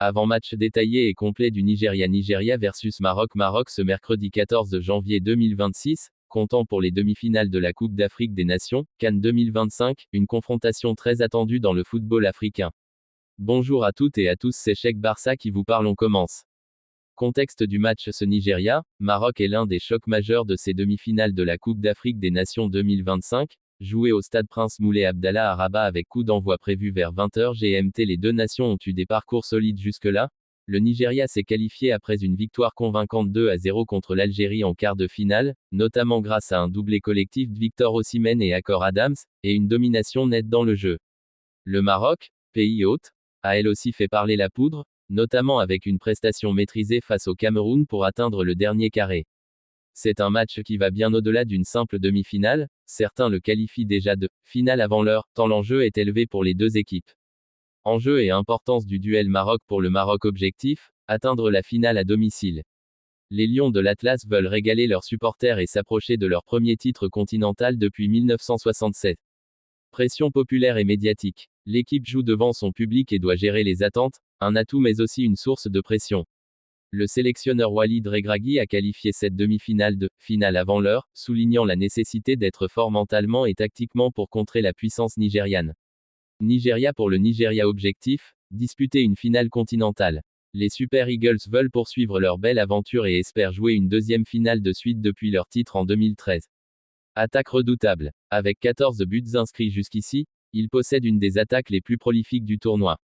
Avant-match détaillé et complet du Nigeria versus Maroc ce mercredi 14 janvier 2026, comptant pour les demi-finales de la Coupe d'Afrique des Nations, CAN 2025, une confrontation très attendue dans le football africain. Bonjour à toutes et à tous, c'est Cheikh Barça qui vous parle, on commence. Contexte du match, ce Nigeria-Maroc est l'un des chocs majeurs de ces demi-finales de la Coupe d'Afrique des Nations 2025, joué au stade Prince Moulay Abdallah à Rabat avec coup d'envoi prévu vers 20h GMT. Les deux nations ont eu des parcours solides jusque-là. Le Nigeria s'est qualifié après une victoire convaincante 2-0 contre l'Algérie en quart de finale, notamment grâce à un doublé collectif de Victor Osimhen et Akor Adams, et une domination nette dans le jeu. Le Maroc, pays hôte, a elle aussi fait parler la poudre, notamment avec une prestation maîtrisée face au Cameroun pour atteindre le dernier carré. C'est un match qui va bien au-delà d'une simple demi-finale, certains le qualifient déjà de finale avant l'heure, tant l'enjeu est élevé pour les deux équipes. Enjeu et importance du duel Maroc. Pour le Maroc, objectif, atteindre la finale à domicile. Les Lions de l'Atlas veulent régaler leurs supporters et s'approcher de leur premier titre continental depuis 1967. Pression populaire et médiatique. L'équipe joue devant son public et doit gérer les attentes, un atout mais aussi une source de pression. Le sélectionneur Walid Regragui a qualifié cette demi-finale de finale avant l'heure, soulignant la nécessité d'être fort mentalement et tactiquement pour contrer la puissance nigériane. Nigeria. Pour le Nigeria, objectif, disputer une finale continentale. Les Super Eagles veulent poursuivre leur belle aventure et espèrent jouer une deuxième finale de suite depuis leur titre en 2013. Attaque redoutable. Avec 14 buts inscrits jusqu'ici, il possède une des attaques les plus prolifiques du tournoi.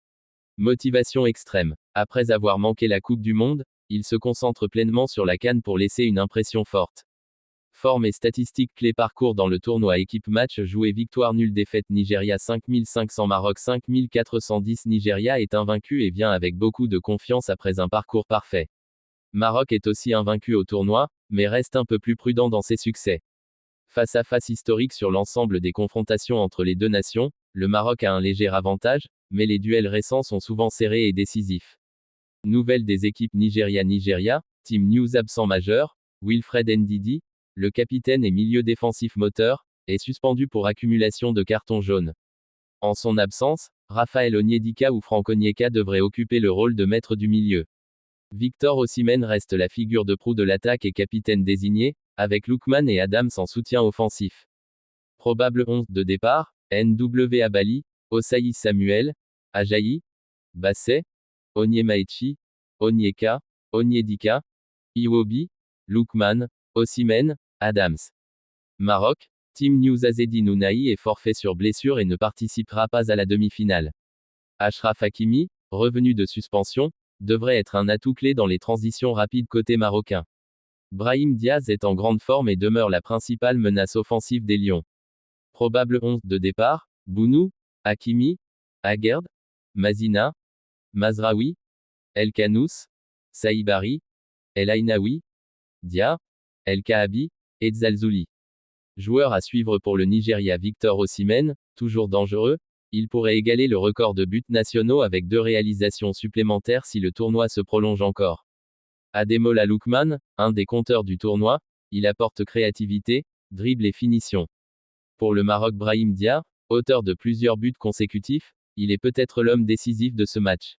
Motivation extrême. Après avoir manqué la Coupe du Monde, il se concentre pleinement sur la CAN pour laisser une impression forte. Forme et statistiques clés. Parcours dans le tournoi. Équipe match joué, victoire nulle, défaite. Nigeria 5500, Maroc 5410. Nigeria est invaincu et vient avec beaucoup de confiance après un parcours parfait. Maroc est aussi invaincu au tournoi, mais reste un peu plus prudent dans ses succès. Face à face historique sur l'ensemble des confrontations entre les deux nations, le Maroc a un léger avantage, mais les duels récents sont souvent serrés et décisifs. Nouvelle des équipes. Nigeria, Team News absent majeur, Wilfred Ndidi, le capitaine et milieu défensif moteur, est suspendu pour accumulation de cartons jaunes. En son absence, Raphaël Onyedika ou Franck Onyeka devraient occuper le rôle de maître du milieu. Victor Osimhen reste la figure de proue de l'attaque et capitaine désigné, avec Lookman et Adams en soutien offensif. Probable 11 de départ, NW Abali, Osayi Samuel, Ajayi, Bassey, Onyemaechi, Onyeka, Onyedika, Iwobi, Lookman, Osimhen, Adams. Maroc, Team News. Azedi Nounahi est forfait sur blessure et ne participera pas à la demi-finale. Achraf Hakimi, revenu de suspension, devrait être un atout clé dans les transitions rapides côté marocain. Brahim Diaz est en grande forme et demeure la principale menace offensive des Lions. Probable 11 de départ, Bounou, Hakimi, Aguerd, Mazina, Mazraoui, El Kanous, Saïbari, El Ainaoui, Dia, El Kaabi, et Zalzouli. Joueur à suivre pour le Nigeria. Victor Osimhen, toujours dangereux, il pourrait égaler le record de buts nationaux avec 2 réalisations supplémentaires si le tournoi se prolonge encore. Ademola Lookman, un des compteurs du tournoi, il apporte créativité, dribble et finition. Pour le Maroc, Brahim Dia, auteur de plusieurs buts consécutifs, il est peut-être l'homme décisif de ce match.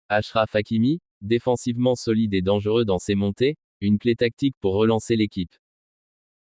Achraf Hakimi, défensivement solide et dangereux dans ses montées, une clé tactique pour relancer l'équipe.